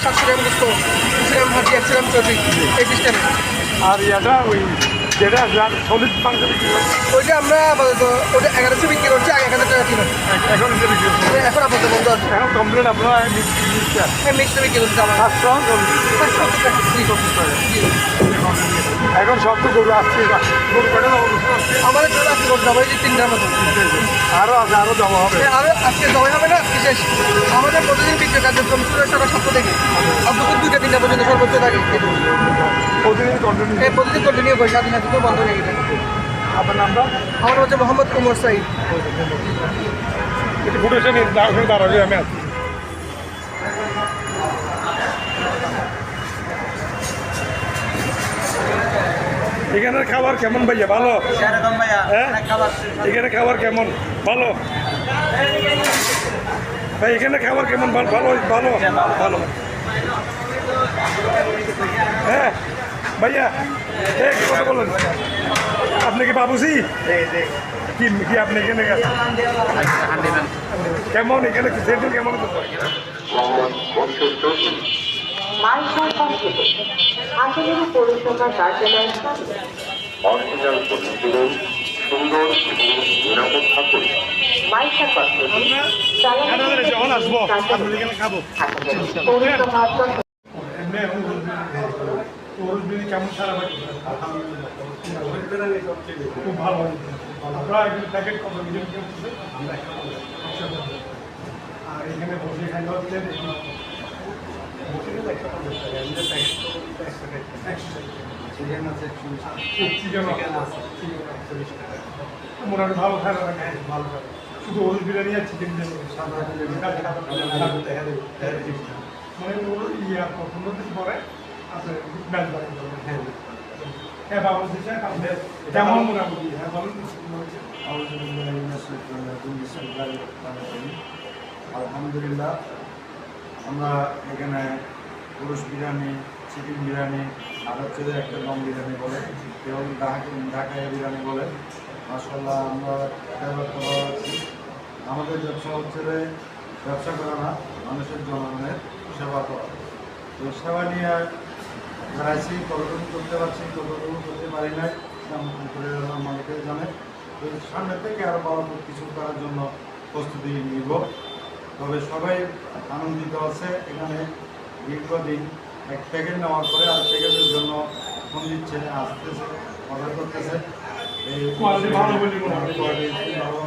700 গ্রাম গোস্ত, 200 গ্রাম ভাজি, 100 গ্রাম চর্বি, এই সিস্টেমে। আর ইয়াটা ওই যেটা সলিড মাংস বিক্রি করছে ওইটা আমরা আপাতত ওটা 1100 বিক্রি করছি, আগে 1000 টাকা ছিল। এখন এটা বিক্রি করছে এখন আপাতত বন্ধ আছে। এখন কমপ্লিট আপনারা হ্যাঁ, মিক্সটা বিক্রি করছি আমার 70 টাকা। জি। এখন সব তো গরু আসছে গরু কটা জমা আসছে আমাদের চলে আসছে করতে হবে, এই যে 3টার মতো। আরও আছে আরও জমা হবে আরও আজকে জমা হবে না, আজকে শেষ। আমাদের প্রতিদিন বিক্রি কার্যক্রম শুরু হয় সকাল 7টা থেকে আর দুপুর 2টা 3টা পর্যন্ত সর্বোচ্চ থাকে। প্রতিদিন কন্টিনিউ এই প্রতিদিন কন্টিনিউ করি, স্বাধীন থেকে বন্ধ হয়ে গেছে। আপনার নামটা আমার হচ্ছে মোহাম্মদ উমর সাইদ। একটু ফুটে এসে দাঁড়াবে আমি আসছি এখানের খাবার কেমন ভাইয়া ভালো হ্যাঁ এখানে খাবার কেমন ভালো ভাই এখানে খাবার কেমন ভালো ভালো ভালো হ্যাঁ ভাইয়া কি কথা বলেন আপনি কি বাবুসি কি কি আপনি এখানে কেমন এখানে সেন্ট্রাল কেমন মাইশার পাশে আশাগুড়ি পৌরসভা কার্যালয়ের সামনে অরিজিনাল পণ্যগুলোর সুন্দর এবং নিরাপদ থাকুন। মাইশার পাশে যখন আসবো আপনি এখানে খাবো কেমন সারা খুব ভালো আপনারা প্যাকেট কত আর এখানে বসে খাইলে হচ্ছে মোটামুটি ভালো খারাপ ভালো খারাপ শুধু ওল বিরিয়ানি আর চিকেন মানে ইয়া পছন্দ পরে আছে হ্যাঁ বাবু কেমন মোটামুটি হ্যাঁ বলুন আলহামদুলিল্লাহ আমরা এখানে পুরুষ বিরিয়ানি, চিকেন বিরিয়ানি আর হচ্ছে যে একটা দম বিরিয়ানি বলে, কেউ ঢাকায় বিরিয়ানি বলে। মাশাআল্লাহ আমরা ব্যবহার করা হচ্ছি। আমাদের ব্যবসা হচ্ছে যে ব্যবসা করা না, মানুষের জনগণের সেবা করা। তো সেবা নিয়ে বেড়াইছি, কতটুকু করতে পারছি কতটুকু করতে পারি নাই আমাদেরকে জানে। তো সামনে থেকে আরও ভালো কিছু করার জন্য প্রস্তুতি নিব। তবে সবাই আনন্দিত আছে। এখানে দীর্ঘদিন এক প্যাকেট নেওয়ার পরে আর প্যাকেটের জন্য ফোন দিচ্ছে, আসতেছে, অর্ডার করতেছে। এই ভালো বলি ভালো